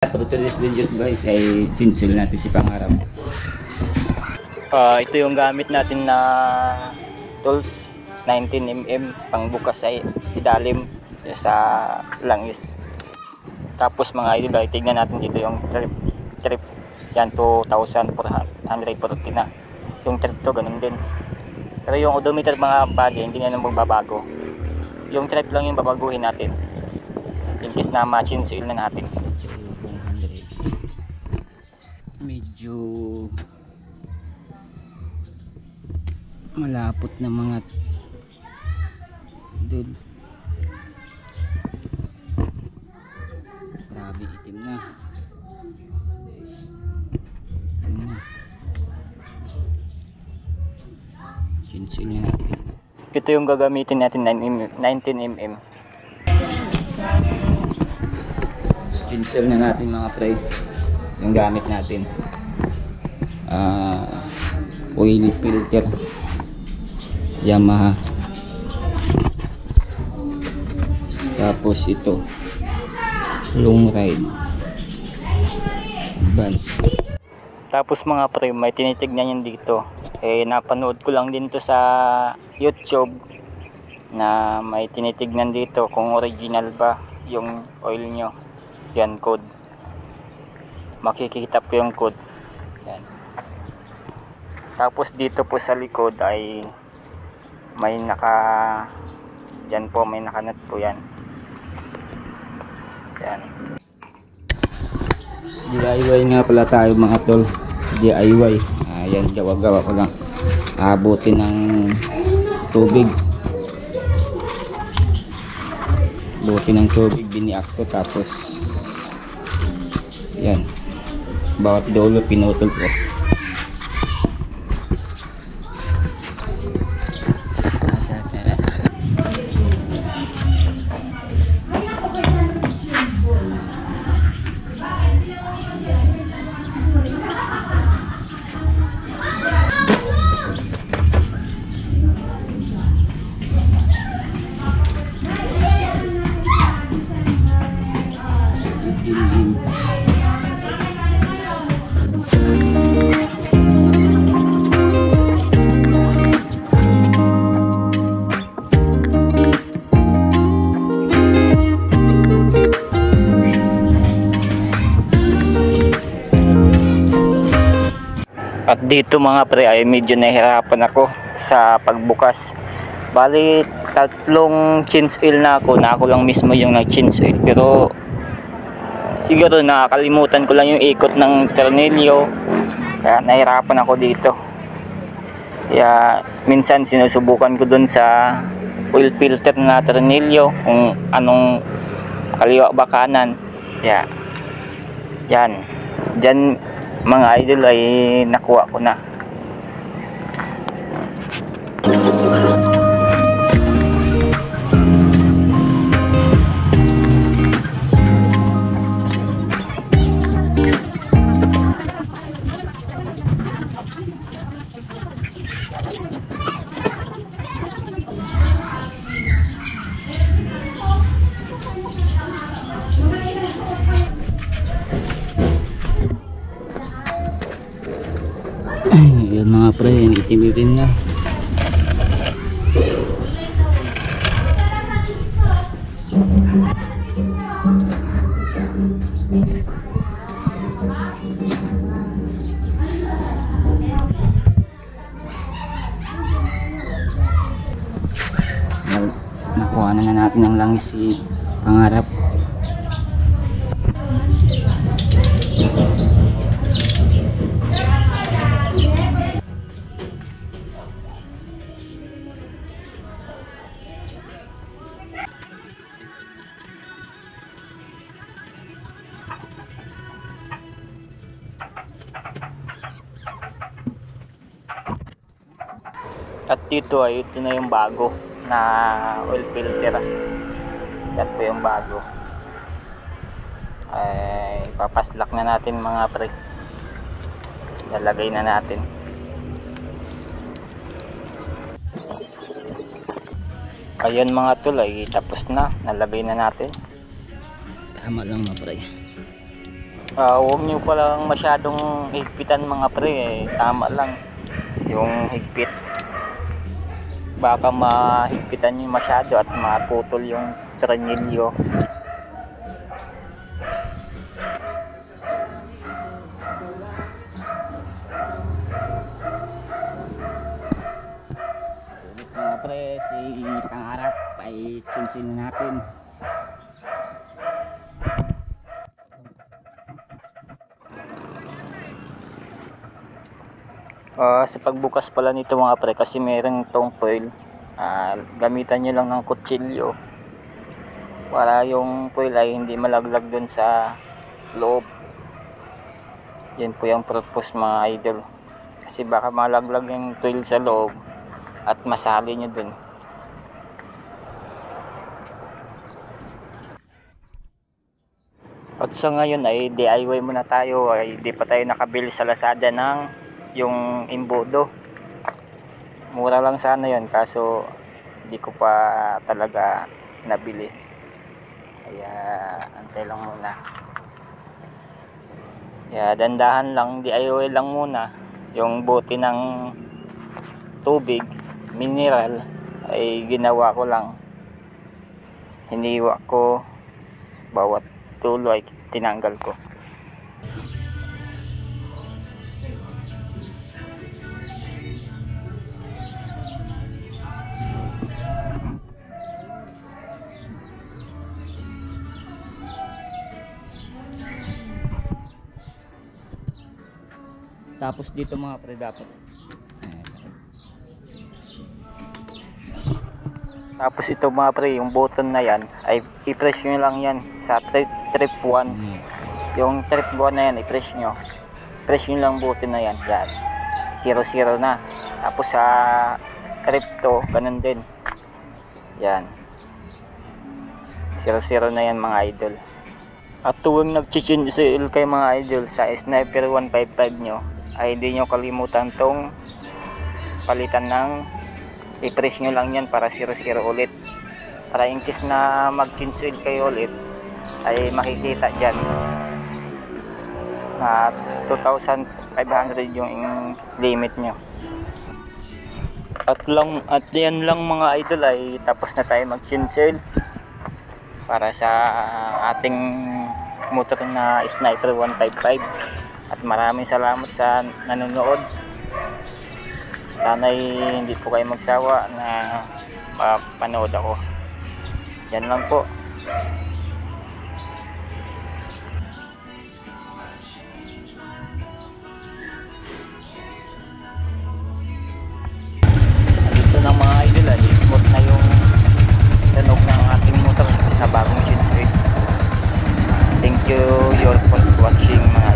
For today's videos guys ay chinsul natin si Pangarap. Ito yung gamit natin na tools 19mm pangbukas ay ilalim sa langis. Tapos mga idol ay tignan natin dito yung trip yan 2,440 na yung trip to ganun din. Pero yung odometer mga bagay hindi na magbabago, yung trip lang yung babaguhin natin in case na ma-chinsul na natin. Medyo malapot na mga dun. Grabe itim na. Chinsil na natin. Ito yung gagamitin natin 19mm. Chinsil na natin mga pre. Yung gamit natin oil filter Yamaha, tapos ito long ride Vans. Tapos mga pre, may tinitignan yan dito napanood ko lang din to sa YouTube na may tinitignan dito kung original ba yung oil nyo. Yan code, makikita po yung code yan. Tapos dito po sa likod ay may yan po, may nakanat po yan. Yan. DIY nga pala tayo mga tol. DIY. Ayan, gawa-gawa ko lang. Abutin ng tubig. Butin ng tubig, biniak ko, tapos yan. Bawat dulo pinutol ko. At dito mga pre ay medyo nahihirapan ako sa pagbukas. Bali tatlong chinsul na ako lang mismo yung nag-chinsul, pero siguro nakakalimutan ko lang yung ikot ng tornilyo, kaya nahihirapan ako dito. Kaya minsan sinusubukan ko dun sa oil filter na tornilyo kung anong kaliwa ba kanan. Kaya yan, dyan mga idol ay nakuha ko na. Yan mga pre, yung itim-itim na. Nakuha na natin ang langis si Pangarap. At dito ay ito na yung bago na oil filter. Yan po yung bago. Ay papaslak na natin mga pre. Lalagay na natin. Ayan mga tulay, tapos na, nalagay na natin. Tama lang mga pre. Huwag nyo palang masyadong higpitan mga pre, tama lang yung higpit. Baka mahigpitan nyo masyado at maputol yung tornilyo. Tulis na pre, si pangarap ay tsunsin natin. Sa pagbukas pala nito mga pre, kasi meron tong foil, gamitan nyo lang ng kutsilyo para yung foil ay hindi malaglag dun sa loob. Yan po yung purpose mga idol, kasi baka malaglag yung foil sa loob at masali nyo dun. At sa ngayon ay DIY muna tayo, ay di pa tayo nakabili sa Lazada ng yung imbudo. Mura lang sana yon, kaso di ko pa talaga nabili, kaya antay lang muna. Kaya dandahan lang, DIY lang muna. Yung bote ng tubig mineral ay ginawa ko lang, hiniwa ko, bawat tulo ay tinanggal ko. Tapos dito mga pre dapat. Tapos ito mga pre, yung button na yan ay i-press nyo lang yan sa trip 1. Yung trip 1 na yan, i-press nyo. Press nyo lang button na yan. Yan. 0-0 na. Tapos sa trip 2, ganun din. Yan. 0-0 na yan mga idol. At tuwing nag-chinsil kay mga idol sa Sniper 155 nyo, ay hindi nyo kalimutan tong palitan ng i-press nyo lang yan para 0-0 ulit, para in case na mag-chinsil kayo ulit ay makikita dyan na 2,500 yung limit nyo. At yan lang mga idol, ay tapos na tayo mag-chinsil para sa ating motor na Sniper 155. At maraming salamat sa nanonood. Sana'y hindi po kayo magsawa na mapanood ako. Yan lang po. Dito ng mga idol ay smooth na yung tunog ng ating motor na bagong chinsil. Thank you for watching mga